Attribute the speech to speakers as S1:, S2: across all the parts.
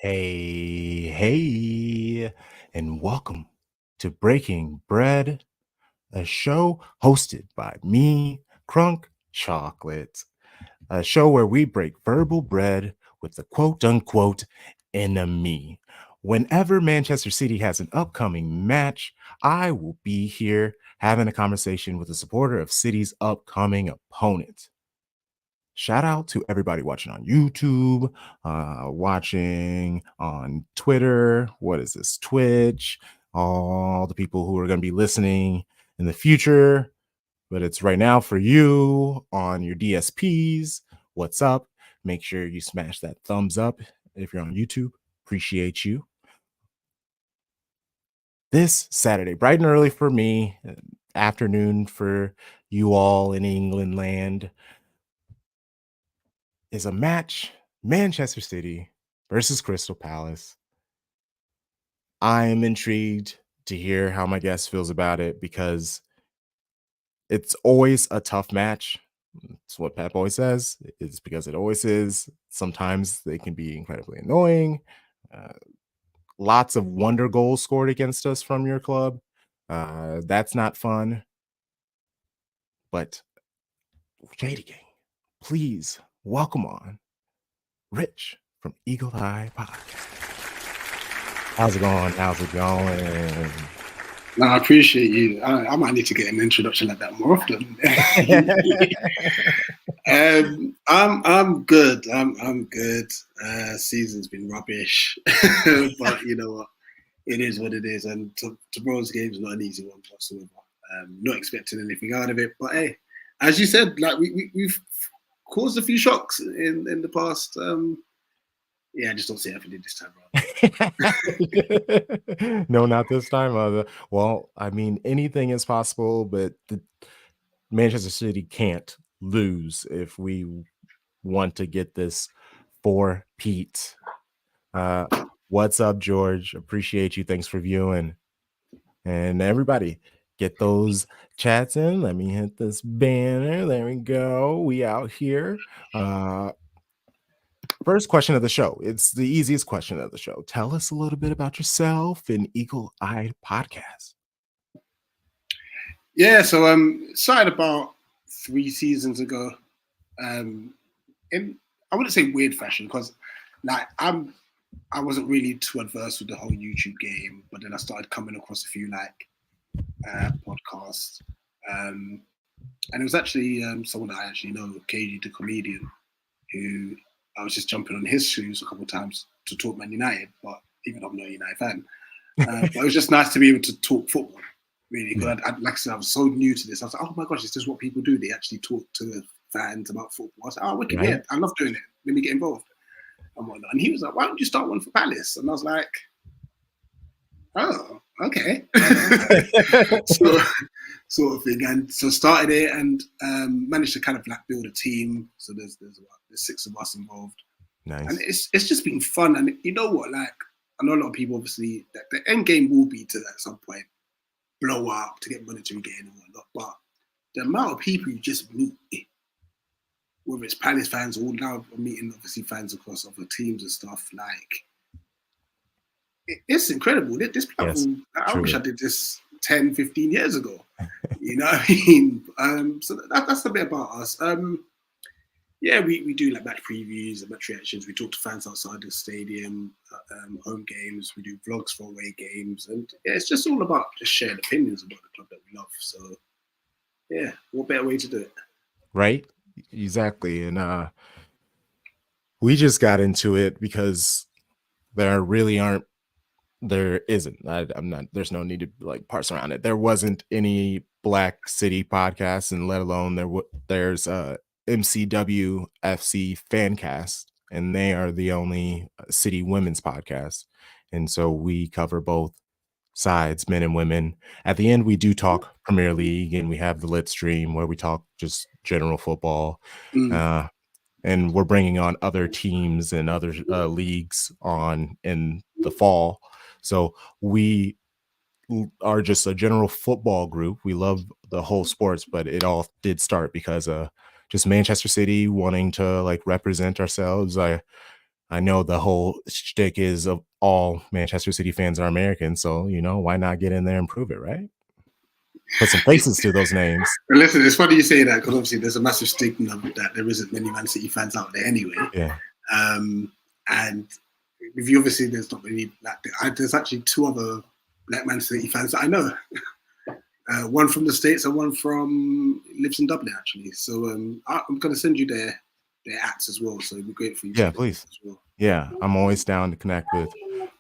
S1: Hey, and welcome to Breaking Bread, a show hosted by me, Crunk Chocolate, a show where we break verbal bread with the quote unquote enemy. Whenever Manchester City has an upcoming match, I will be here having a conversation with a supporter of City's upcoming opponent. Shout out to everybody watching on YouTube, watching on Twitter. What is this? Twitch. All the people who are going to be listening in the future, but it's right now for you on your DSPs. What's up? Make sure you smash that thumbs up if you're on YouTube. Appreciate you. This Saturday, bright and early for me, afternoon for you all in England land, is a match, Manchester City versus Crystal Palace. I am intrigued to hear how my guest feels about it because it's always a tough match. It's what Pep always says. It's because it always is. Sometimes they can be incredibly annoying. Uh, Lots of wonder goals scored against us from your club. That's not fun. But Shady Gang, please welcome on Rich from Eagle Eye Podcast. How's it going? How's it going?
S2: No, I appreciate you. I might need to get an introduction like that more often. I'm good. I'm good. Season's been rubbish, but you know what? It is what it is. And tomorrow's game's not an easy one whatsoever. Not expecting anything out of it, but hey, as you said, like we've caused a few shocks in the past. Yeah, I just don't see it happening this time
S1: around. No, not this time. Well, I mean, anything is possible, but Manchester City can't lose if we want to get this for Pete. What's up, George? Appreciate you. Thanks for viewing. And everybody, get those chats in. Let me hit this banner. There we go. We out here. First question of the show. It's the easiest question of the show. Tell us a little bit about yourself and Eagle Eye Podcast.
S2: Yeah, so started about 3 seasons ago. In I wouldn't say weird fashion because like I wasn't really too adverse with the whole YouTube game, but then I started coming across a few like podcasts. And it was actually someone that I actually know, KG the comedian, who I was just jumping on his shoes a couple of times to talk Man United, but even though I'm not a United fan. But it was just nice to be able to talk football, really. Because like I said, I was so new to this. I was like, oh my gosh, is this what people do? They actually talk to the fans about football. I was like, oh, wicked, yeah, I love doing it. Let me get involved. And whatnot. And he was like, why don't you start one for Palace? And I was like, oh, okay. So, sort of thing. And so started it and managed to kind of like build a team. So there's 6 of us involved.
S1: Nice.
S2: And it's just been fun. And you know what, like, I know a lot of people obviously, the end game will be to at some point blow up to get monetary gain and whatnot. But the amount of people you just meet, whether it's Palace fans or now I'm meeting obviously fans across other teams and stuff, like it's incredible. This platform, yes, I wish I did this 10, 15 years ago. You know what I mean? So that's a bit about us. Yeah, we do like match previews and match reactions. We talk to fans outside the stadium, home games. We do vlogs for away games. And yeah, it's just all about just sharing opinions about the club that we love. So yeah, what better way to do it?
S1: Right? Exactly. And we just got into it because there isn't. There's no need to like parse around it. There wasn't any Black City podcasts, and let alone there's MCW FC Fancast, and they are the only City women's podcast. And so we cover both sides, men and women. At the end, we do talk Premier League, and we have the lit stream where we talk just general football. And we're bringing on other teams and other leagues on in the fall. So we are just a general football group. We love the whole sports, but it all did start because just Manchester City wanting to like represent ourselves. I I know the whole shtick is of all Manchester City fans are American, so why not get in there and prove it, right? Put some faces to those names.
S2: Listen, it's funny you say that because obviously there's a massive stigma that there isn't many Man City fans out there anyway.
S1: Yeah.
S2: And with you, obviously, there's not many. There's actually 2 other Black Man City fans that I know. One from the States and one from lives in Dublin, actually. So I'm going to send you their ats as well. So it'd be great for you.
S1: Yeah, please. As well. Yeah, I'm always down to connect with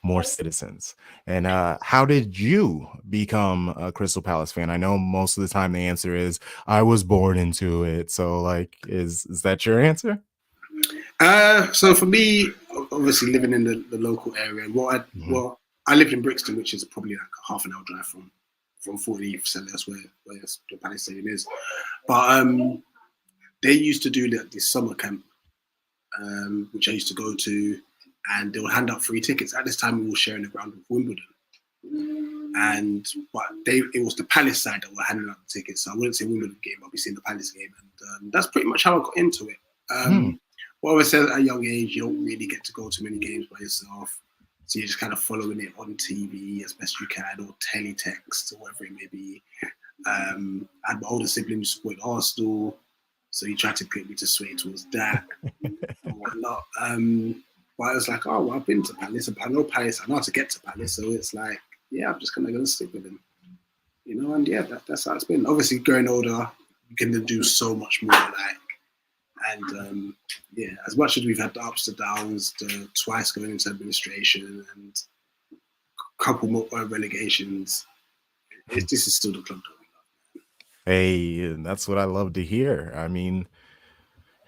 S1: more citizens. And how did you become a Crystal Palace fan? I know most of the time the answer is I was born into it. So like, is that your answer?
S2: So for me, obviously living in the local area, I lived in Brixton, which is probably like a half an hour drive from 40th, so that's where the Palace Stadium is. But they used to do this summer camp, which I used to go to, and they would hand out free tickets. At this time, we were sharing the ground with Wimbledon, but it was the Palace side that were handing out the tickets. So I wouldn't say Wimbledon game, I'll be seeing the Palace game, and that's pretty much how I got into it. Well, obviously at a young age, you don't really get to go to many games by yourself. So you're just kind of following it on TV as best you can, or teletext, or whatever it may be. I had my older siblings support Arsenal, so he tried to get me to sway towards that and whatnot. But I was like, oh, well, I've been to Palace, and I know Palace, I know how to get to Palace, so it's like, yeah, I'm just kind of going to stick with him. And yeah, that's how it's been. Obviously, growing older, you can do so much more, and yeah, as much as we've had the ups and downs, the twice going into administration and a couple more relegations, this is still the club that we love.
S1: Hey, that's what I love to hear. I mean,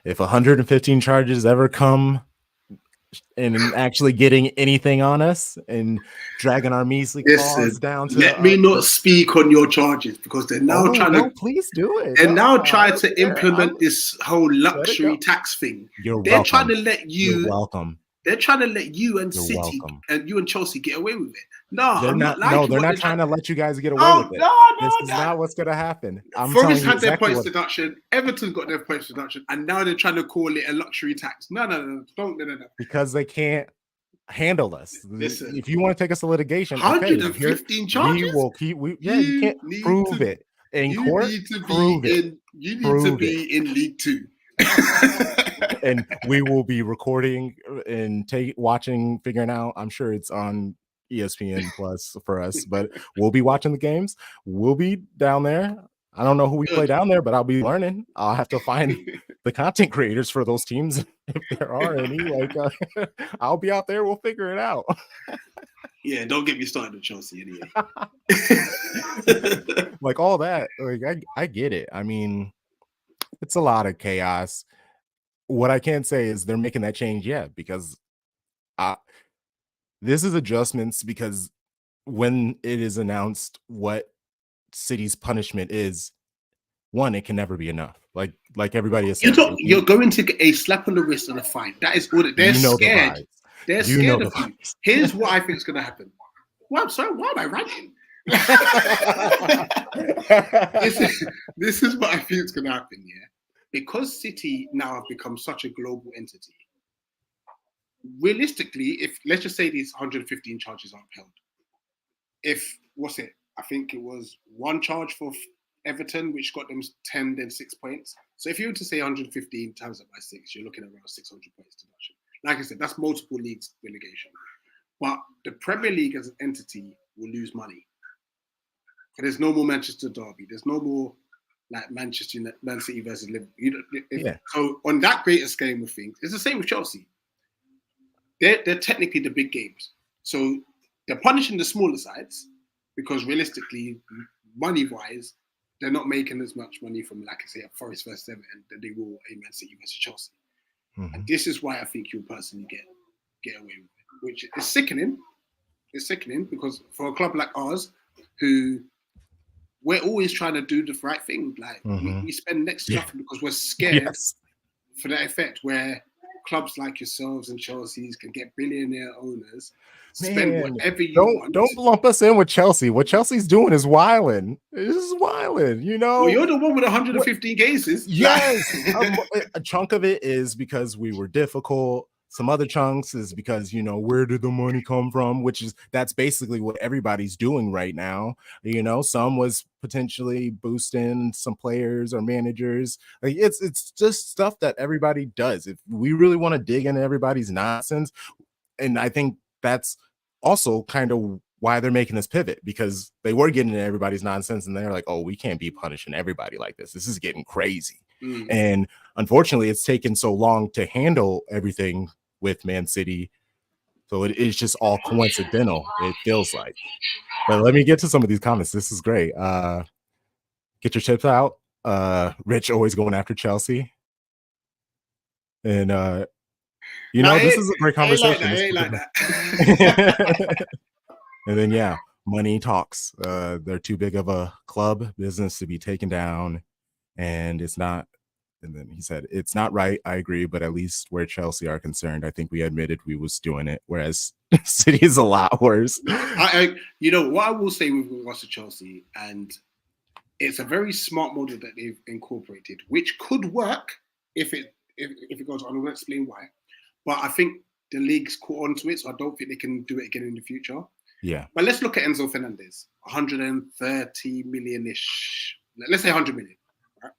S1: if 115 charges ever come and actually getting anything on us and dragging our measly claws down to
S2: let me not speak on your charges, because they're now trying to
S1: please do it.
S2: They're now trying to implement this whole luxury tax thing. They're trying to let you.
S1: You're welcome.
S2: They're trying to let you and City and you and Chelsea get away with it. No,
S1: they're not. No, they're not trying to let you guys get away with it. This is not what's going to happen.
S2: Forest had their points deduction. Everton got their points deduction, and now they're trying to call it a luxury tax. No, don't.
S1: Because they can't handle us. Listen, if you want to take us to litigation,
S2: 115 charges.
S1: We will keep. You can't prove it in court.
S2: You need to be in League 2.
S1: And we will be recording and watching, figuring out. I'm sure it's on ESPN Plus for us, but we'll be watching the games. We'll be down there. I don't know who we play down there, but I'll be learning. I'll have to find the content creators for those teams if there are any. I'll be out there. We'll figure it out.
S2: Yeah, don't get me started with Chelsea anyway.
S1: All that. I get it. I mean, it's a lot of chaos. What I can't say is they're making that change yet, because this is adjustments, because when it is announced what City's punishment is, one, it can never be enough. Like everybody is saying,
S2: you're going to get a slap on the wrist and a fine. That is all. They're scared. They're scared of you. Here's what I think is going to happen. Well, I'm sorry. Why am I ranting? This is what I think is going to happen. Yeah. Because City now have become such a global entity, realistically, if let's just say these 115 charges are upheld, I think it was one charge for Everton, which got them 10, then 6 points. So if you were to say 115 times that by 6, you're looking at around 600 points deduction. Like I said, that's multiple leagues relegation. But the Premier League as an entity will lose money. There's no more Manchester derby. There's no more like Man City versus Liverpool. So on that greater scale of things, it's the same with Chelsea. They're technically the big games. So they're punishing the smaller sides because realistically, money-wise, they're not making as much money from, like I say, a Forest versus Everton than they will a Man City versus Chelsea. Mm-hmm. And this is why I think you'll personally get away with it, which is sickening. It's sickening because for a club like ours, who we're always trying to do the right thing. Like we spend next to nothing because we're scared for that effect, where clubs like yourselves and Chelsea's can get billionaire owners, spend whatever you want.
S1: Don't lump us in with Chelsea. What Chelsea's doing is wilding. This is wilding,
S2: Well, you're the one with 115 cases.
S1: Yes. A chunk of it is because we were difficult. some other chunks is because, you know, where did the money come from? That's basically what everybody's doing right now. You know, some was potentially boosting some players or managers. Like it's just stuff that everybody does. If we really want to dig into everybody's nonsense, and I think that's also kind of why they're making this pivot, because they were getting into everybody's nonsense and they're like, oh, we can't be punishing everybody like this. This is getting crazy. And unfortunately, it's taken so long to handle everything with Man City. So it is just all coincidental, it feels like. But let me get to some of these comments. This is great. Get your chips out. Rich always going after Chelsea. And you know, this is a great conversation.
S2: Ain't like that.
S1: And then yeah, money talks. They're too big of a club business to be taken down, and it's not. And then he said, it's not right. I agree, but at least where Chelsea are concerned, I think we admitted we was doing it, whereas City is a lot worse.
S2: You know, what I will say with regards to Chelsea, and it's a very smart model that they've incorporated, which could work if it goes on. I won't explain why. But I think the league's caught on to it, so I don't think they can do it again in the future.
S1: Yeah.
S2: But let's look at Enzo Fernandez, 130 million-ish. Let's say 100 million. Right?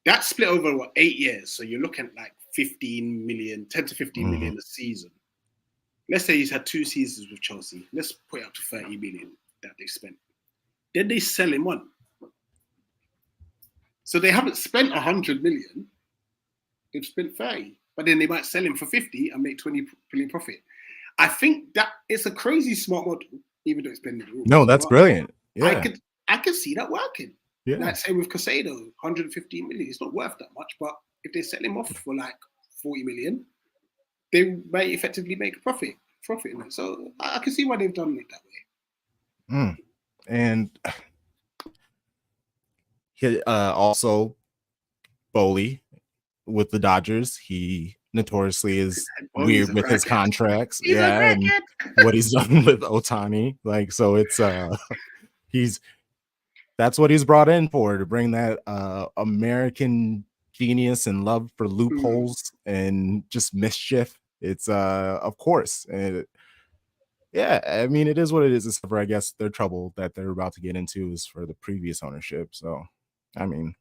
S2: That's split over, 8 years? So you're looking at like 15 million, 10 to 15 million a season. Let's say he's had 2 seasons with Chelsea. Let's put it up to 30 million that they spent. Then they sell him on. So they haven't spent 100 million. They've spent 30. But then they might sell him for 50 and make 20 million profit. I think that it's a crazy smart model, even though it's been the rules.
S1: No, that's brilliant. Yeah.
S2: I could see that working.
S1: Yeah.
S2: Like say with Casado, 115 million. It's not worth that much, but if they sell him off for like 40 million, they may effectively make a profit in it. So I can see why they've done it that way.
S1: And he also Bowley with the Dodgers, he notoriously is weird with his contracts. And what he's done with Ohtani. Like, so it's that's what he's brought in for, to bring that American genius and love for loopholes and just mischief. It's of course. Yeah, I mean, it is what it is, except for I guess their trouble that they're about to get into is for the previous ownership. So I mean,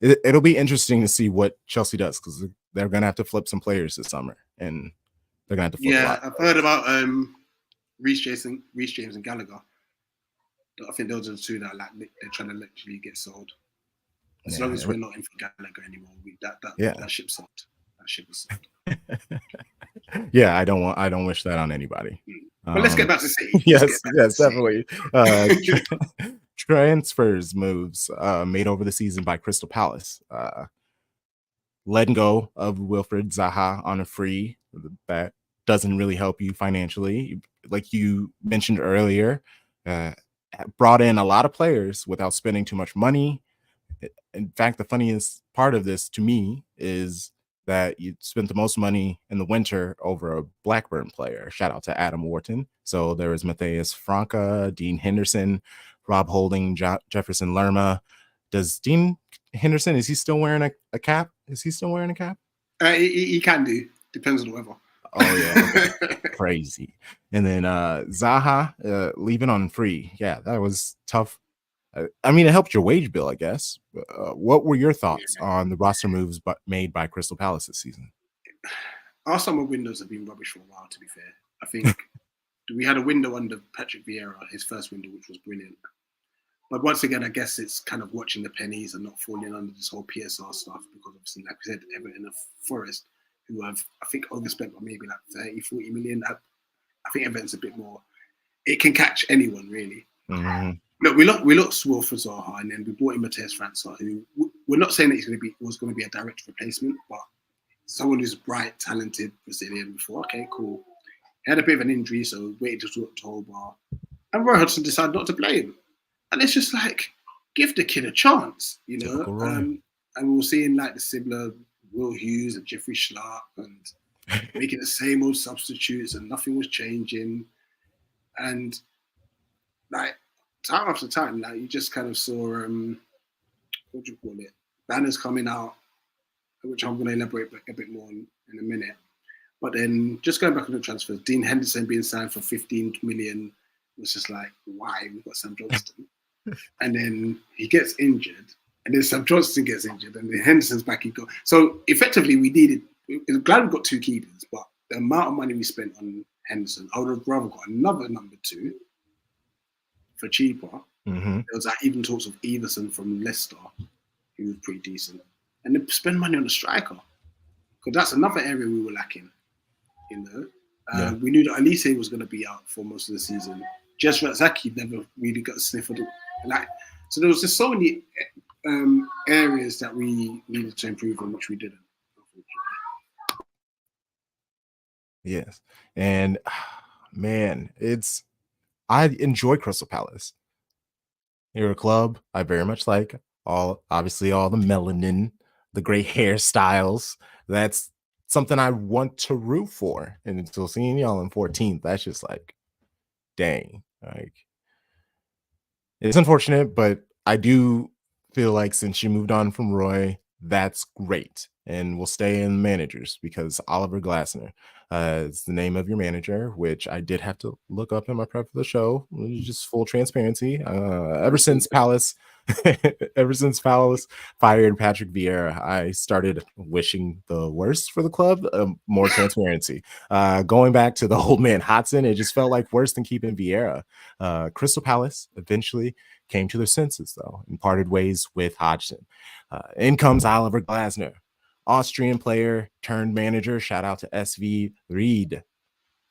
S1: it'll be interesting to see what Chelsea does, because they're gonna have to flip some players this summer, and they're gonna have to flip a lot.
S2: I've heard about Reece James and Gallagher. I think those are the 2 that they're trying to literally get sold. As long as we're not in for Gallagher anymore, that ship sold. That ship is sold.
S1: Yeah, I don't wish that on anybody.
S2: But let's get back to City.
S1: Yes, definitely. Transfers moves made over the season by Crystal Palace. Letting go of Wilfried Zaha on a free, that doesn't really help you financially. Like you mentioned earlier, brought in a lot of players without spending too much money. In fact, the funniest part of this to me is that you spent the most money in the winter over a Blackburn player. Shout out to Adam Wharton. So there was Matthias Franca, Dean Henderson, Rob Holding, Jefferson Lerma. Does Dean Henderson, is he still wearing a cap? Is he still wearing a cap?
S2: He can do. Depends on the weather.
S1: Oh, yeah. Okay. Crazy. And then Zaha leaving on free. Yeah, that was tough. I mean, it helped your wage bill, I guess. What were your thoughts on the roster moves made by Crystal Palace this season?
S2: Our summer windows have been rubbish for a while, to be fair. I think we had a window under Patrick Vieira, his first window, which was brilliant. But once again, I guess it's kind of watching the pennies and not falling under this whole PSR stuff, because obviously, like we said, Everton and Forest, who have, I think, overspent by maybe like 30, 40 million. I think Everton's a bit more. It can catch anyone, really.
S1: Mm-hmm.
S2: Look, we look swore for Zaha, and then we brought in Matthias Franca, who we're not saying that he's was going to be a direct replacement, but someone who's bright, talented, Brazilian before. Okay, cool. He had a bit of an injury, so waited to October, and Roy Hodgson decided not to play him, and it's just like, give the kid a chance, you know. And we were seeing like the similar Will Hughes and Jeffrey Schlark and making the same old substitutes, and nothing was changing, and like. Time after time, like you just kind of saw, what do you call it? Banners coming out which I'm going to elaborate a bit more on in a minute. But then just going back on the transfers, Dean Henderson being signed for 15 million was just like, why? We've got Sam Johnston. And then he gets injured, and then Sam Johnston gets injured, and then Henderson's back. He go. So effectively, we're glad we got two keepers, but the amount of money we spent on Henderson, I would have rather got another number two for cheaper.
S1: Mm-hmm.
S2: There was like even talks of Everson from Leicester, who was pretty decent, and then spend money on a striker, because that's another area we were lacking. We knew that Elise was going to be out for most of the season. Just Razaki never really got a sniff of it. So there was just so many areas that we needed to improve on, which we didn't.
S1: Yes, and man, I enjoy Crystal Palace. You're a club I very much like. Obviously all the melanin, the great hairstyles. That's something I want to root for. And until seeing y'all in 14th, that's just like, dang. Like, it's unfortunate, but I do feel like since you moved on from Roy, that's great. And we'll stay in managers because Oliver Glasner is the name of your manager, which I did have to look up in my prep for the show. Just full transparency. Ever since Palace fired Patrick Vieira, I started wishing the worst for the club. More transparency. Going back to the old man Hodgson, it just felt like worse than keeping Vieira. Crystal Palace eventually came to their senses, though, and parted ways with Hodgson. In comes Oliver Glasner, Austrian player turned manager. Shout out to SV Reed.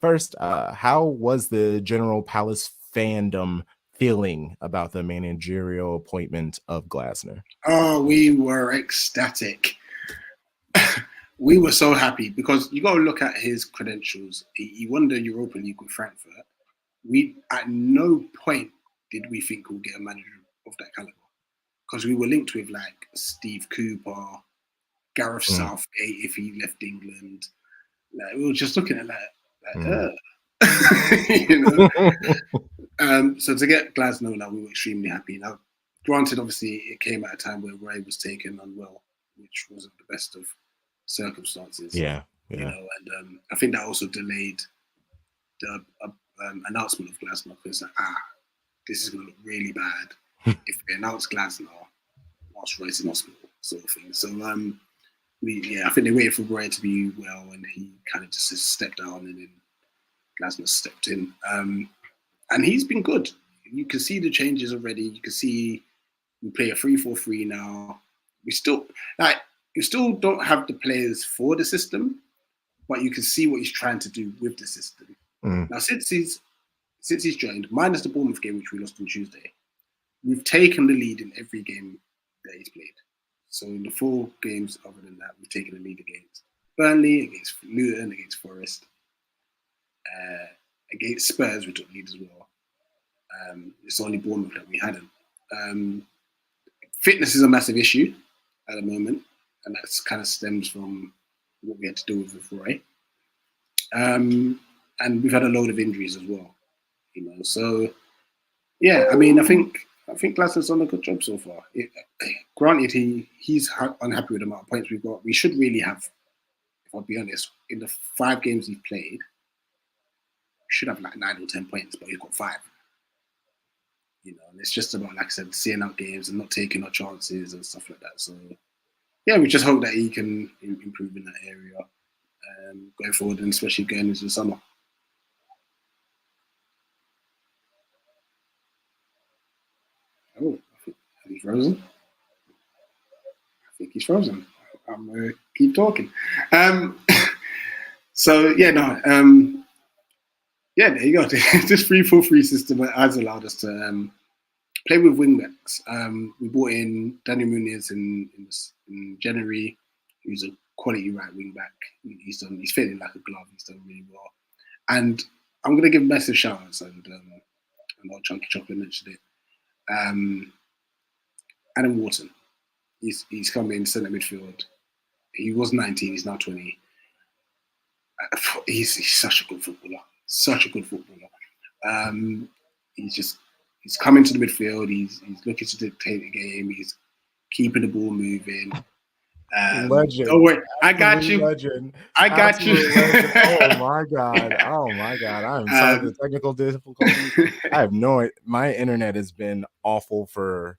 S1: First, how was the general Palace fandom feeling about the managerial appointment of Glasner?
S2: Oh, we were ecstatic. We were so happy because you got to look at his credentials. He won the Europa League with Frankfurt. We at no point did we think we'll get a manager of that caliber, because we were linked with like Steve Cooper, Gareth Southgate if he left England. Like, we were just looking at that. You know. So to get Glasgow now, we were extremely happy. Now, granted, obviously, it came at a time where Ray was taken unwell, which wasn't the best of circumstances.
S1: Yeah.
S2: You know, and I think that also delayed the announcement of Glasgow, because this is going to look really bad if we announce Glasgow whilst Ray's in hospital, sort of thing. So I think they waited for Ray to be well, and he kind of just stepped down, and then Glasgow stepped in. And he's been good. You can see the changes already. You can see we play a 3-4-3 now. We still don't have the players for the system, but you can see what he's trying to do with the system. Now, since he's joined, minus the Bournemouth game, which we lost on Tuesday, we've taken the lead in every game that he's played. So in the 4 games other than that, we've taken the lead against Burnley, against Luton, against Forest, against Spurs, we took lead as well. It's only Bournemouth that we hadn't. Fitness is a massive issue at the moment, and that kind of stems from what we had to do with Roy. And we've had a load of injuries as well, you know. So yeah, I mean, I think Glasgow's done a good job so far. Granted, he's unhappy with the amount of points we've got. We should really have, if I'll be honest, in the 5 games he's played, we should have like 9 or 10 points, but he's got 5. You know, and it's just about, like I said, seeing out games and not taking our chances and stuff like that. So yeah, we just hope that he can improve in that area going forward, and especially going into the summer. Oh, have he frozen? I think he's frozen. I'm going to keep talking. So, yeah, no. Yeah, there you go. This 3-4-3 system has allowed us to play with wingbacks. We brought in Daniel Muniz in January, who's a quality right wing back. He's fitting like a glove. He's done really well. And I'm going to give massive shout outs, and our Chunky Chocolate mentioned it. Adam Wharton. He's come in centre midfield. He was 19, he's now 20. He's such a good footballer. Such a good footballer. He's coming to the midfield. He's looking to dictate the game. He's keeping the ball moving.
S1: Legend.
S2: Don't worry, I got
S1: Absolute
S2: you.
S1: legend.
S2: I got you.
S1: Absolute legend. Oh my god. Oh my god. I'm sorry for the technical difficulties. I have no. My internet has been awful for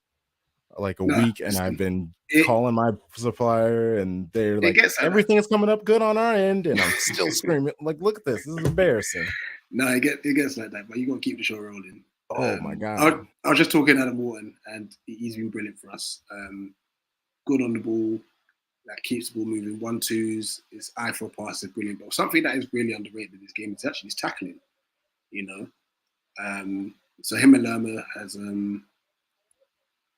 S1: like a week, and I've been calling my supplier, and they're like, everything is coming up good on our end, and I'm still screaming. Like, look at this. This is embarrassing.
S2: No, it gets like that, but you gotta keep the show rolling.
S1: Oh my god.
S2: I was just talking to Adam Morton, and he's been brilliant for us. Good on the ball, that keeps the ball moving. 1-2s, his eye for a pass is brilliant. But something that is really underrated in this game is actually his tackling. You know, so him and Lerma has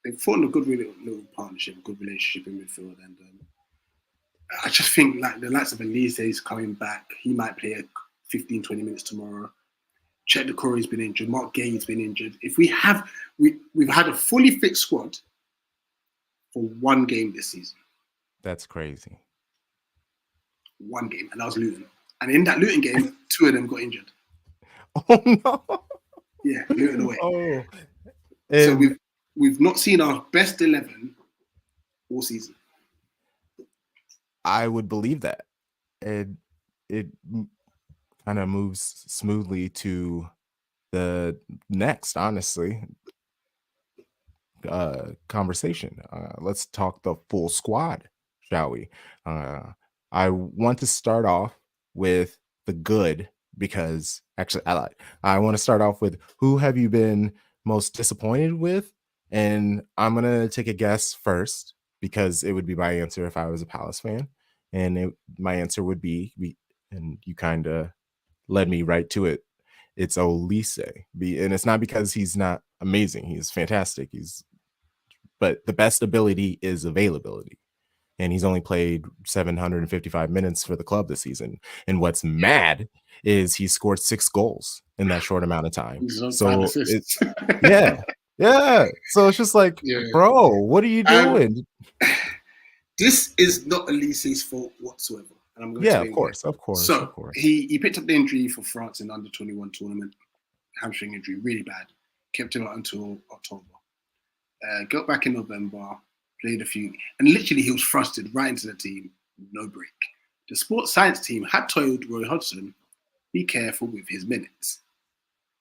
S2: they've formed a good little partnership, a good relationship in midfield, and I just think like the likes of Elise is coming back. He might play 15, 20 minutes tomorrow. Chet Decore's been injured. Mark Gay's been injured. If we've had a fully fit squad for one game this season.
S1: That's crazy.
S2: One game, and that was Luton. And in that Luton game, 2 of them got injured.
S1: Oh no!
S2: Yeah, Luton away.
S1: Oh,
S2: so we've not seen our best 11 all season.
S1: I would believe that. It kind of moves smoothly to the next, honestly, conversation. Let's talk the full squad, shall we? I want to start off with the good, because actually I want to start off with who have you been most disappointed with, and I'm gonna take a guess first because it would be my answer if I was a Palace fan, and my answer would be, and you kind of led me right to it. It's Olise, and it's not because he's not amazing. He's fantastic. But the best ability is availability, and he's only played 755 minutes for the club this season. And what's mad is he scored 6 goals in that short amount of time. So it's yeah. So it's just like, bro, what are you doing?
S2: This is not Elise's fault whatsoever. And I'm going to
S1: of course.
S2: So he picked up the injury for France in the under-21 tournament, hamstring injury, really bad. Kept him out until October. Got back in November, played a few, and literally he was thrusted right into the team, no break. The sports science team had told Roy Hodgson, be careful with his minutes.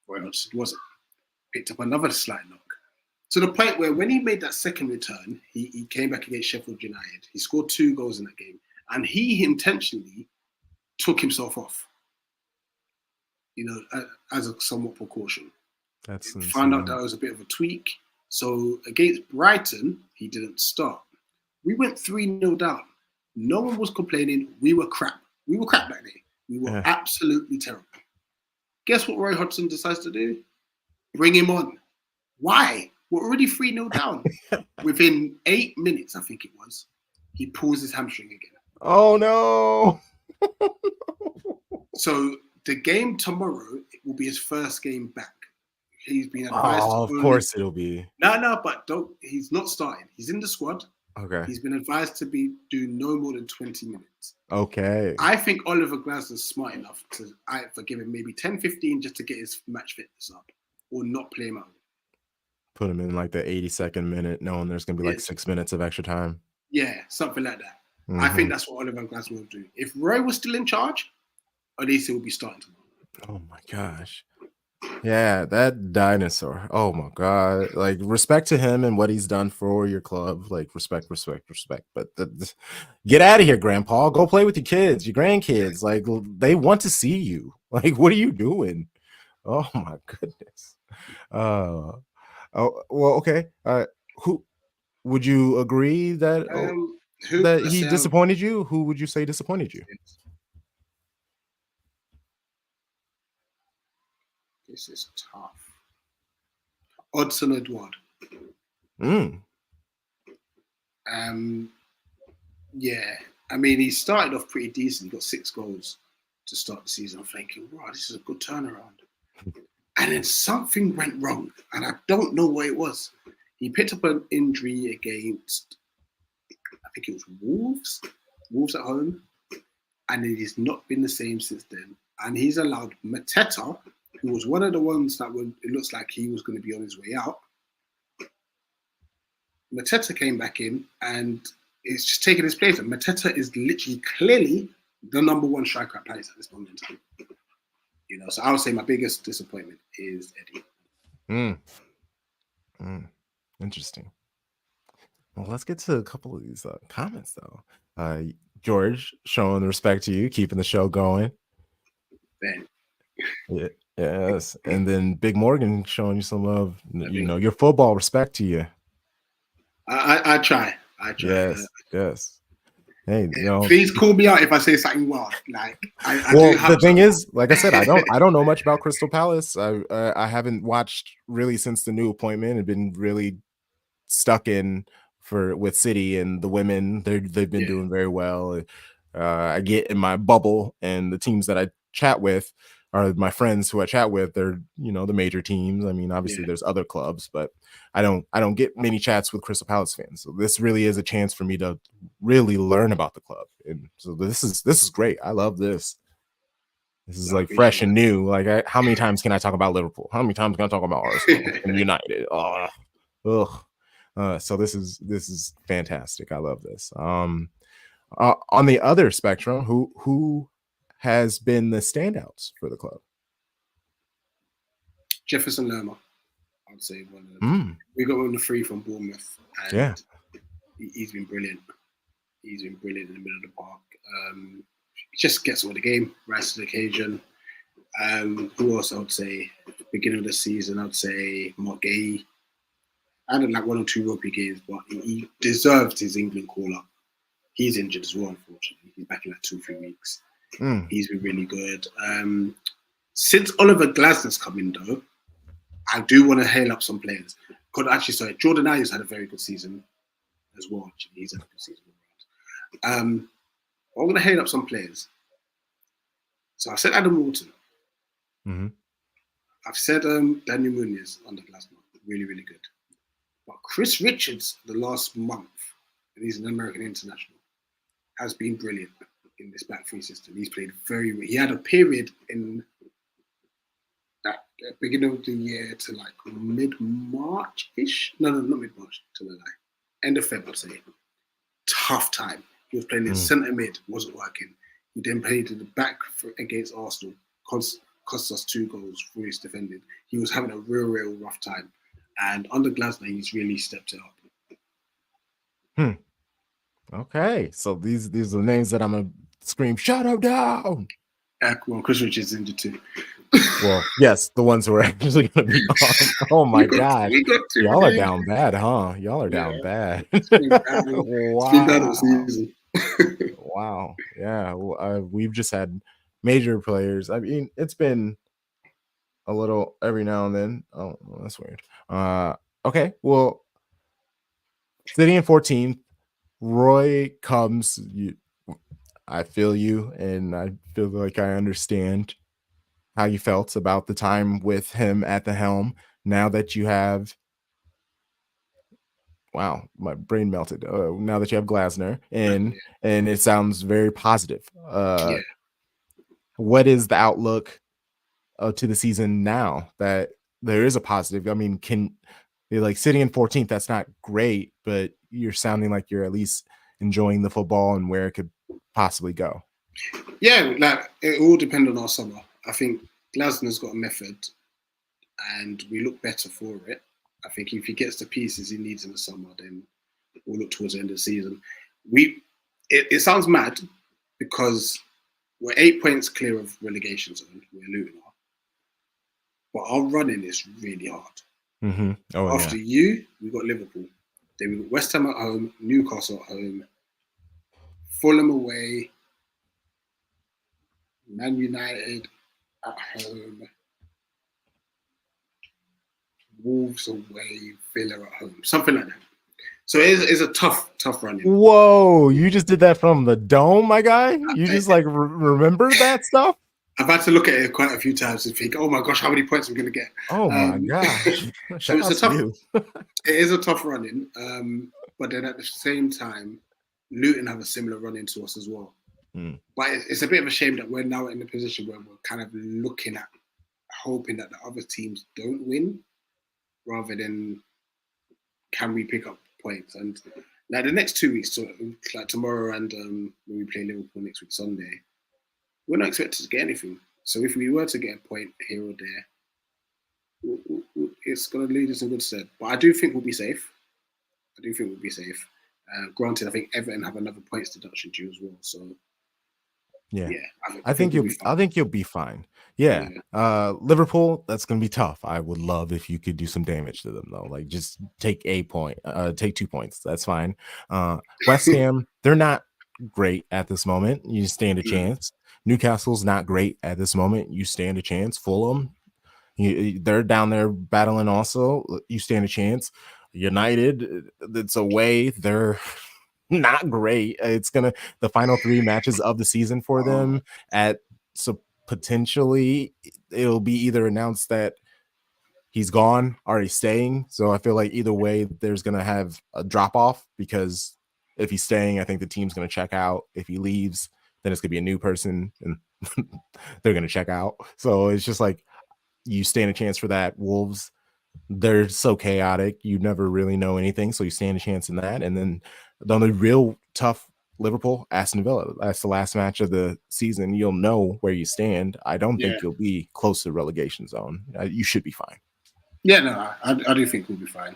S2: Roy Hodgson wasn't. Picked up another slight knock. To the point where when he made that second return, he came back against Sheffield United. He scored 2 goals in that game, and he intentionally took himself off, as a somewhat precaution.
S1: That's
S2: found out that was a bit of a tweak. So against Brighton, he didn't start. We went 3-0 down. No one was complaining. We were crap. We were crap that day. We were absolutely terrible. Guess what Roy Hodgson decides to do? Bring him on. Why? We're already 3-0 down. Within 8 minutes, I think it was, he pulls his hamstring again.
S1: Oh, no.
S2: So the game tomorrow will be his first game back. He's been advised.
S1: Of course it'll be.
S2: No, but he's not starting. He's in the squad.
S1: Okay.
S2: He's been advised to do no more than 20 minutes.
S1: Okay.
S2: I think Oliver Glasner's smart enough to either give him maybe 10, 15 just to get his match fitness up, or not play him out.
S1: Put him in like the 82nd minute, knowing there's going to be like 6 minutes of extra time.
S2: Yeah, something like that. Mm-hmm. I think that's what Oliver Glasner will do. If Roy was still in charge, Olise will be starting tomorrow.
S1: Oh my gosh. Yeah, that dinosaur. Oh my god. Like, respect to him and what he's done for your club. Like, respect. But get out of here, Grandpa. Go play with your kids, your grandkids. Like, they want to see you. Like, what are you doing? Oh my goodness. Oh, well, okay. Who would you agree that that he disappointed you? Who would you say disappointed you?
S2: This is tough. Odsonne Edouard. Yeah. I mean, he started off pretty decent. He got 6 goals to start the season. I'm thinking, wow, this is a good turnaround. And then something went wrong, and I don't know what it was. He picked up an injury against, I think it was Wolves at home, and it has not been the same since then. And he's allowed Mateta, who was one of the ones that it looks like he was going to be on his way out. Mateta came back in, and is just taking his place. And Mateta is literally clearly the number one striker at Palace at this moment in time. You know, so I would say my biggest disappointment is Eddie.
S1: Interesting. Well, let's get to a couple of these comments, though. George showing respect to you, keeping the show going.
S2: Ben.
S1: Yeah, yes. And then Big Morgan showing you some love, you know, your football respect to you.
S2: I try.
S1: Yes, yes. Hey, you know,
S2: please call me out if I say something wild. Like,
S1: well, the thing is, like I said, I don't know much about Crystal Palace. I haven't watched really since the new appointment and been really stuck in with City and the women. They've been doing very well. I get in my bubble, and the teams that I chat with are my friends who I chat with. They're, you know, the major teams. I mean, obviously there's other clubs, but I don't get many chats with Crystal Palace fans. So this really is a chance for me to really learn about the club. And so this is great. I love this. This is like fresh and new. Like, how many times can I talk about Liverpool? How many times can I talk about Arsenal and United? So this is fantastic. I love this. On the other spectrum, who has been the standouts for the club?
S2: Jefferson Lerma, I'd say one of them. We got him the free from Bournemouth, and he's been brilliant. He's been brilliant in the middle of the park. He just gets on with the game, rises to the occasion. Who else I would say? Beginning of the season, I'd say Mark Gay. I had like 1 or 2 rugby games, but he deserved his England call-up. He's injured as well, unfortunately. He's back in like 2 or 3 weeks. He's been really good. Since Oliver Glasner's come in, though, I do want to hail up some players. Jordan Ayers had a very good season as well. Actually, he's had a good season. I'm going to hail up some players. So I said Adam Walton. I've said Daniel Munoz under Glasner. Really, really good. But Chris Richards, the last month, and he's an American international, has been brilliant in this back three system. He's played very well. He had a period in that beginning of the year to like mid-March-ish. No, not mid-March, to the end of February, I'd say. Tough time. He was playing in centre mid, wasn't working. He then played in the back against Arsenal, cost us 2 goals, fully defended. He was having a real rough time. And under Glasner, he's really stepped it up.
S1: Okay, so these are the names that I'm gonna scream, shut him down.
S2: Well, Chris Richards is injured too.
S1: Well, yes, the ones who are actually gonna be on. Oh my god, y'all are down bad, huh? Y'all are down bad. Wow. Wow. Yeah, we've just had major players. I mean, it's been a little every now and then. Oh, well, that's weird. Okay, well, City in 14th. Roy comes. I feel you, and I feel like I understand how you felt about the time with him at the helm. Now that you have, wow, my brain melted. Now that you have Glasner, and it sounds very positive. What is the outlook to the season now that there is a positive? I mean, you're like sitting in 14th, that's not great, but you're sounding like you're at least enjoying the football and where it could possibly go.
S2: Yeah, like it all depends on our summer. I think Glasner's got a method and we look better for it. I think if he gets the pieces he needs in the summer, then we'll look towards the end of the season. It sounds mad because we're 8 points clear of relegation zone, where Luton are. But our running is really hard. After we got Liverpool. Then we got West Ham at home, Newcastle at home, Fulham away, Man United at home, Wolves away, Villa at home, something like that. So it's a tough run.
S1: Whoa, you just did that from the dome, my guy? You just like remember that stuff?
S2: I've had to look at it quite a few times and think, oh my gosh, how many points am I going to get?
S1: Oh my gosh.
S2: So it is a tough running. But then at the same time, Luton have a similar run into us as well. But it's a bit of a shame that we're now in a position where we're kind of looking at hoping that the other teams don't win rather than can we pick up points. And Like the next 2 weeks, so like tomorrow and when we play Liverpool next week Sunday, we're not expected to get anything. So if we were to get a point here or there, it's going to lead us in good stead. But I do think we'll be safe. I do think we'll be safe. Granted, I think Everton have another points deduction due as well. So
S1: Yeah.
S2: I think we'll be fine.
S1: I think you'll be fine. Yeah. Liverpool, that's gonna be tough. I would love if you could do some damage to them though. Like just take a point, take 2 points. That's fine. West Ham, they're not great at this moment. You stand a chance. Newcastle's not great at this moment. You stand a chance. Fulham, they're down there battling also. You stand a chance. United, it's away. They're not great. It's the final 3 matches of the season for them so potentially it'll be either announced that he's gone or he's staying. So I feel like either way there's gonna have a drop off, because if he's staying, I think the team's gonna check out. If he leaves, then it's gonna be a new person and they're gonna check out. So it's just like you stand a chance for that. Wolves, they're so chaotic, you never really know anything, so you stand a chance in that. And then the only real tough, Liverpool, Aston Villa, that's the last match of the season. You'll know where you stand. I don't think you'll be close to the relegation zone. You should be fine.
S2: Yeah, no, I do think we'll be fine.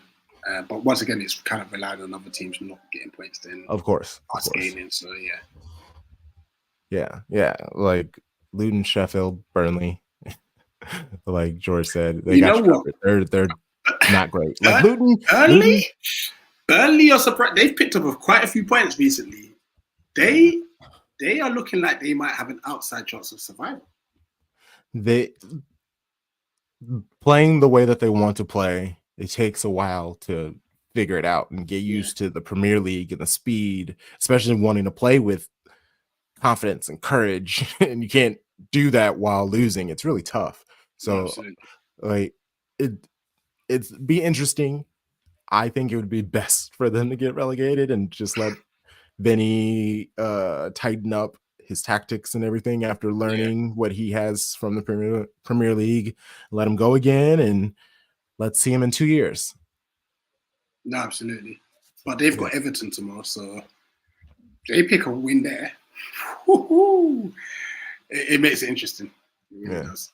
S2: But once again, it's kind of relying on other teams not getting points then
S1: of course
S2: gaining. So
S1: yeah, like Luton, Sheffield, Burnley, like George said, they got you covered. They're not great. Like
S2: Burnley are surprised. They've picked up quite a few points recently. They are looking like they might have an outside chance of survival.
S1: They playing the way that they want to play, it takes a while to figure it out and get used to the Premier League and the speed, especially wanting to play with confidence and courage. And you can't do that while losing. It's really tough. So like it's be interesting. I think it would be best for them to get relegated and just let Benny tighten up his tactics and everything after learning what he has from the Premier League. Let him go again, and let's see him in 2 years.
S2: No, absolutely. But they've got Everton tomorrow, so they pick a win there. It makes it interesting. It really does.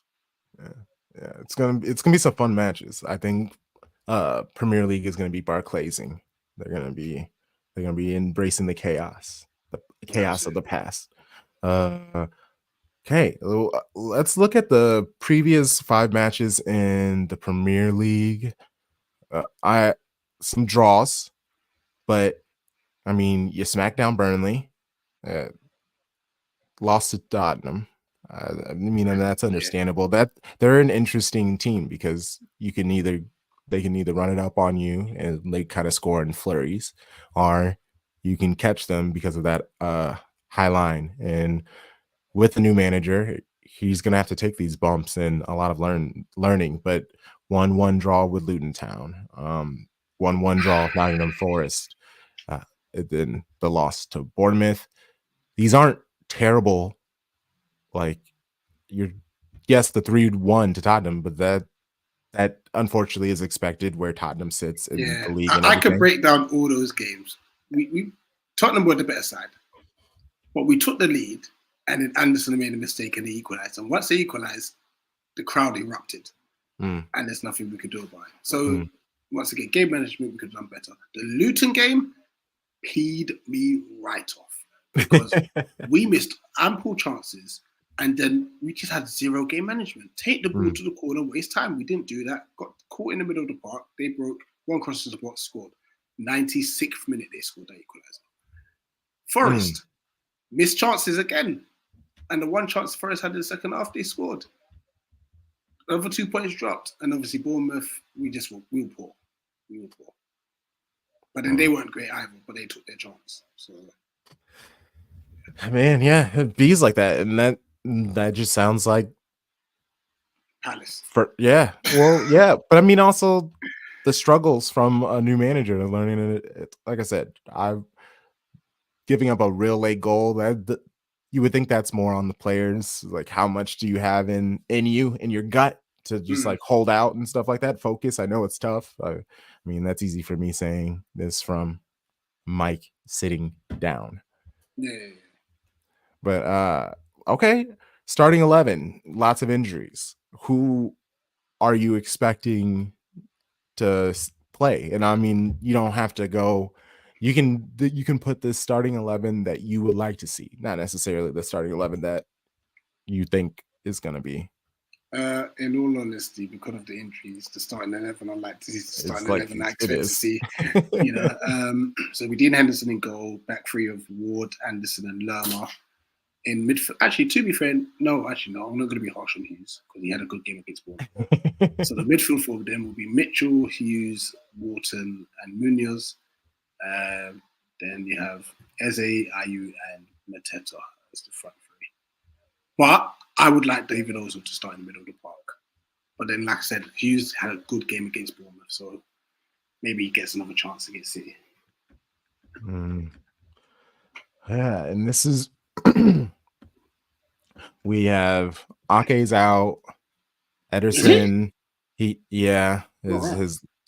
S1: Yeah. It's gonna be some fun matches. I think Premier League is gonna be Barclaysing. They're gonna be embracing the chaos of the past. Okay, let's look at the previous 5 matches in the Premier League. Some draws, but I mean, you smacked down Burnley, lost to Tottenham. I mean, and that's understandable. That they're an interesting team because they can either run it up on you and they kind of score in flurries, or you can catch them because of that high line. And with the new manager, he's gonna have to take these bumps and a lot of learning. But 1-1 draw with Luton Town, 1-1 draw with Nottingham Forest, and then the loss to Bournemouth. These aren't terrible. Like the 3-1 to Tottenham, but that unfortunately is expected where Tottenham sits in the league. And
S2: I could break down all those games. We Tottenham were the better side, but we took the lead, and then Anderson made a mistake and they equalised. And once they equalised, the crowd erupted, and there's nothing we could do about it. So once again, game management, we could have done better. The Luton game peed me right off because we missed ample chances. And then we just had zero game management. Take the ball to the corner, waste time. We didn't do that. Got caught in the middle of the park. They broke one cross to the box, scored. 96th minute, they scored that equaliser. Forest missed chances again. And the one chance Forest had in the second half, they scored. Over 2 points dropped. And obviously Bournemouth, we were poor. We were poor. But then they weren't great either, but they took their chance. So,
S1: man, yeah, it bees like that. And that just sounds like
S2: Palace.
S1: But I mean, also the struggles from a new manager and learning it. Like I said, I'm giving up a real late goal. That you would think that's more on the players. Like, how much do you have in your gut to just like hold out and stuff like that? Focus. I know it's tough. I mean, that's easy for me saying this from Mike sitting down.
S2: Yeah.
S1: But okay, starting 11, lots of injuries. Who are you expecting to play? And I mean, you don't have to go. You can put the starting 11 that you would like to see, not necessarily the starting 11 that you think is going to be.
S2: In all honesty, because of the injuries, the starting 11, I like to see the
S1: It's
S2: starting
S1: like
S2: 11 I
S1: it
S2: expect to
S1: is.
S2: see. So we did Henderson in goal, back three of Ward, Anderson, and Lerma. In midfield, actually, to be fair, no, I'm not going to be harsh on Hughes because he had a good game against Bournemouth. So the midfield four of them will be Mitchell, Hughes, Wharton, and Munoz. Then you have Eze, Ayu, and Mateta as the front three. But I would like David Ozil to start in the middle of the park. But then, like I said, Hughes had a good game against Bournemouth, so maybe he gets another chance against City.
S1: Yeah, and this is we have Ake's out, Ederson. His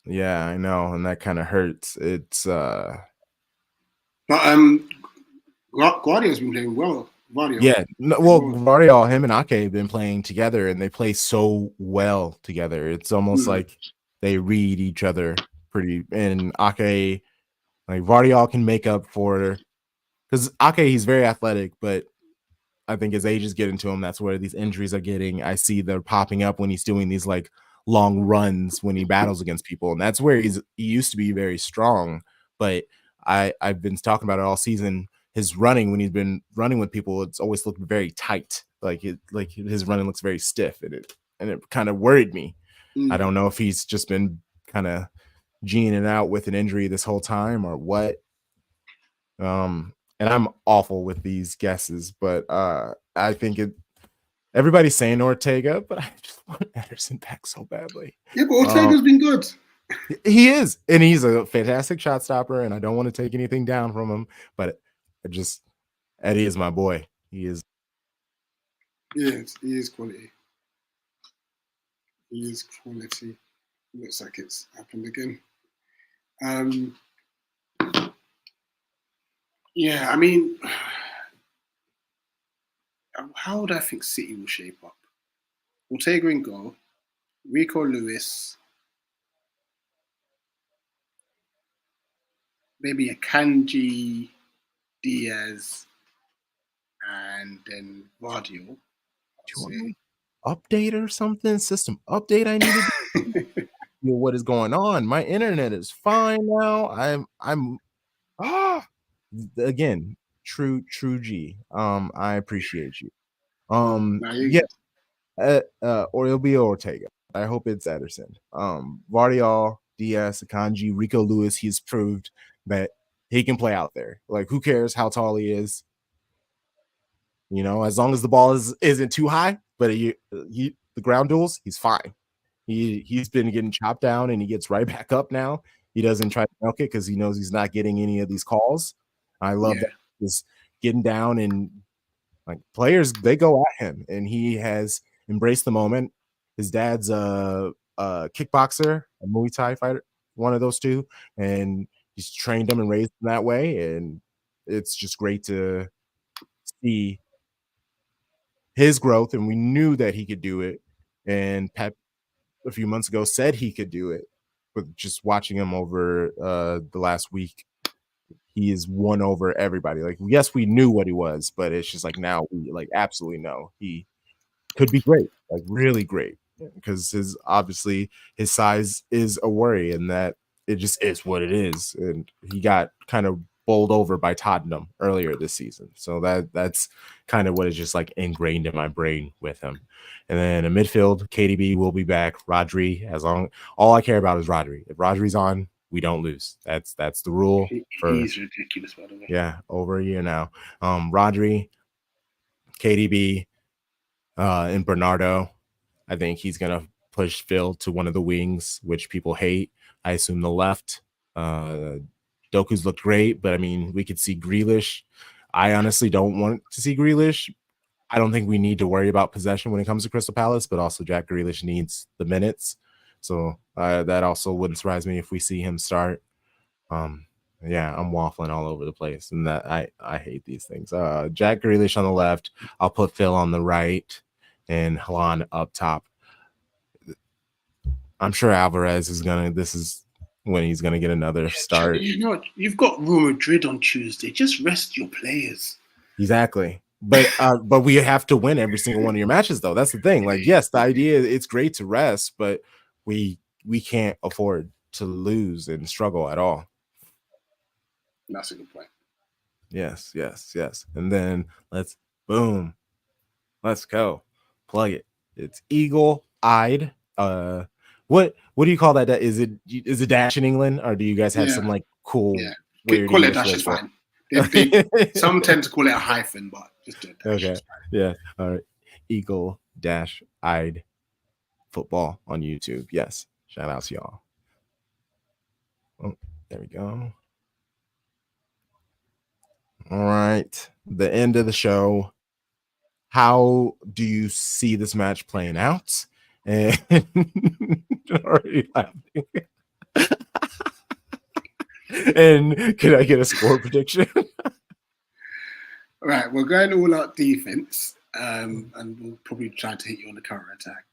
S1: yeah, I know, and that kind of hurts. It's
S2: But Guardia's been playing well.
S1: yeah, Guardiola, him and Ake have been playing together, and they play so well together. It's almost like they read each other pretty. And Ake, like Guardiola, can make up for because Ake, he's very athletic, but I think his age is getting to him. That's where these injuries are getting. I see they're popping up when he's doing these like long runs when he battles against people, and that's where he used to be very strong. But I've been talking about it all season. His running when he's been running with people, it's always looked very tight. Like his running looks very stiff, and it kind of worried me. I don't know if he's just been kind of geeing it out with an injury this whole time or what. And I'm awful with these guesses, but I think everybody's saying Ortega, but I just want Ederson back so badly.
S2: Yeah, but Ortega's been good.
S1: He is, and he's a fantastic shot stopper, and I don't want to take anything down from him, but Eddie is my boy. He is.
S2: Yes, he is quality. He is quality. Looks like it's happened again. Yeah, I mean, how would I think City will shape up? Ortega in goal, Rico Lewis, maybe a Kanji, Diaz, and then Vardio.
S1: Update or something? System update I needed to what is going on? My internet is fine now. I'm again, true G. I appreciate you. Yeah, or it'll be Ortega. I hope it's Ederson. Vardial, Diaz, Akanji, Rico Lewis. He's proved that he can play out there. Like, who cares how tall he is? You know, as long as the ball isn't too high, but the ground duels, he's fine. He's been getting chopped down, and he gets right back up now. He doesn't try to milk it because he knows he's not getting any of these calls. I love that he's getting down, and like players, they go at him, and he has embraced the moment. His dad's a kickboxer, a Muay Thai fighter, one of those two, and he's trained him and raised him that way. And it's just great to see his growth. And we knew that he could do it. And Pep a few months ago said he could do it, but just watching him over the last week, he is won over everybody. Like, yes, we knew what he was, but it's just like now we like absolutely know he could be great, like really great, because obviously his size is a worry, and that it just is what it is. And he got kind of bowled over by Tottenham earlier this season, so that's kind of what is just like ingrained in my brain with him. And then in midfield, KDB will be back. Rodri, all I care about is Rodri. If Rodri's on, we don't lose. That's the rule.
S2: He's ridiculous, by the way.
S1: Yeah, over a year now. Rodri, KDB, and Bernardo. I think he's gonna push Phil to one of the wings, which people hate. I assume the left. Doku's looked great, but I mean, we could see Grealish. I honestly don't want to see Grealish. I don't think we need to worry about possession when it comes to Crystal Palace, but also Jack Grealish needs the minutes. So that also wouldn't surprise me if we see him start. Yeah, I'm waffling all over the place, and that I hate these things. Jack Grealish on the left. I'll put Phil on the right, and Halan up top. I'm sure Alvarez is gonna. This is when he's gonna get another start.
S2: You know, you've got Real Madrid on Tuesday. Just rest your players.
S1: Exactly. But we have to win every single one of your matches, though. That's the thing. Like, yes, the idea, it's great to rest, but we can't afford to lose and struggle at all.
S2: That's a good point.
S1: Yes. And then let's go. Plug it. It's eagle-eyed. What do you call that? Is it dash in England, or do you guys have some like cool weird
S2: call
S1: English
S2: it dash
S1: word
S2: is
S1: for
S2: fine. Some tend to call it a hyphen, but just do it.
S1: Okay. Yeah. All right. Eagle-eyed football on YouTube. Yes. Shout out to y'all. Oh, there we go. All right. The end of the show. How do you see this match playing out? And already laughing. And can I get a score prediction?
S2: All right, we're going all out defense, and we'll probably try to hit you on the counter attack.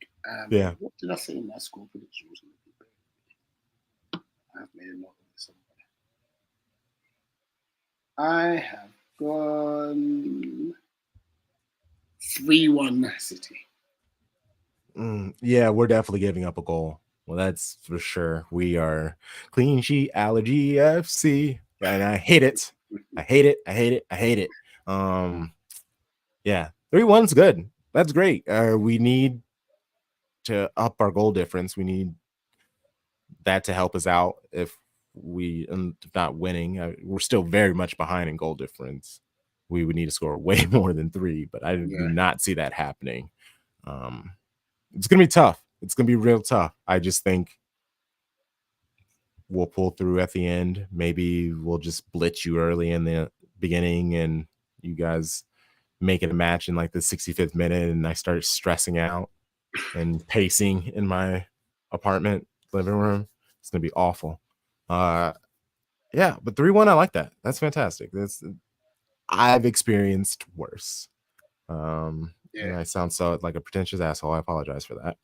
S1: Yeah.
S2: What did I say in my score prediction? I've made a note of this somewhere. I have gone 3-1 City.
S1: Yeah, we're definitely giving up a goal. Well, that's for sure. We are clean sheet allergy FC, and I hate it. I hate it. Yeah, 3-1's good. That's great. We need to up our goal difference. We need that to help us out if not winning. We're still very much behind in goal difference. We would need to score way more than 3, but I do not see that happening. It's gonna be tough. It's gonna be real tough. I just think we'll pull through at the end. Maybe we'll just blitz you early in the beginning, and you guys make it a match in like the 65th minute, and I start stressing out and pacing in my apartment living room. It's gonna be awful. Yeah, but 3-1, I like that. That's fantastic. I've experienced worse. I sound so like a pretentious asshole. I apologize for that.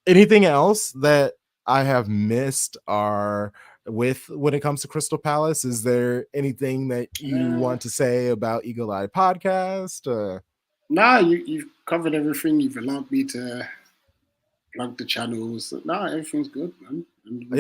S1: Anything else that I have missed are when it comes to Crystal Palace? Is there anything that you want to say about Eagle Eye Podcast?
S2: No, you've covered everything. You've allowed me to plug the channels. No, everything's good, man. And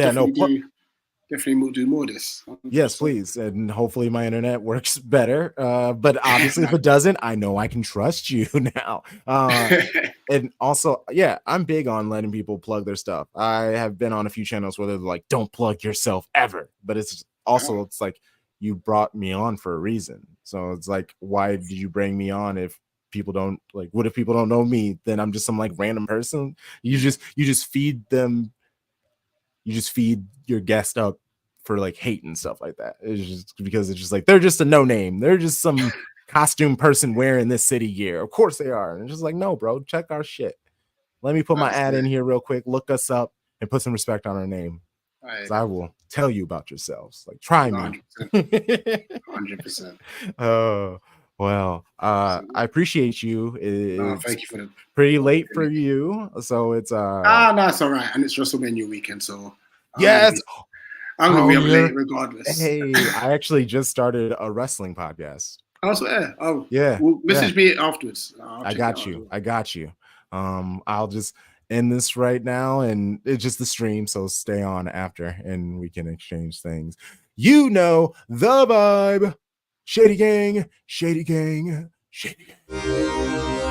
S2: definitely we'll do more of this. 100%.
S1: Yes, please. And hopefully my internet works better. But obviously if it doesn't, I know I can trust you now. And also, yeah, I'm big on letting people plug their stuff. I have been on a few channels where they're like, don't plug yourself ever. But it's also, it's like, you brought me on for a reason. So it's like, why did you bring me on if people don't like, what if people don't know me? Then I'm just some like random person. You just feed them. You just feed your guest up for like hate and stuff like that. It's just because it's just like, they're just a no name. They're just some costume person wearing this city gear. Of course they are. And it's just like, no, bro, check our shit. Let me put my ad in here real quick. Look us up and put some respect on our name. So I will tell you about yourselves. Like, try me.
S2: 100%.
S1: Oh, well, I appreciate you.
S2: Thank you for the
S1: pretty late for you, so it's
S2: no, it's all right, and it's WrestleMania weekend, so
S1: yes,
S2: I'm gonna be up late regardless.
S1: Hey, I actually just started a wrestling podcast.
S2: I swear. Oh,
S1: yeah.
S2: Well, message me afterwards.
S1: I got you. I'll just end this right now, and it's just the stream, so stay on after, and we can exchange things. You know the vibe. Shady Gang, Shady Gang, Shady Gang.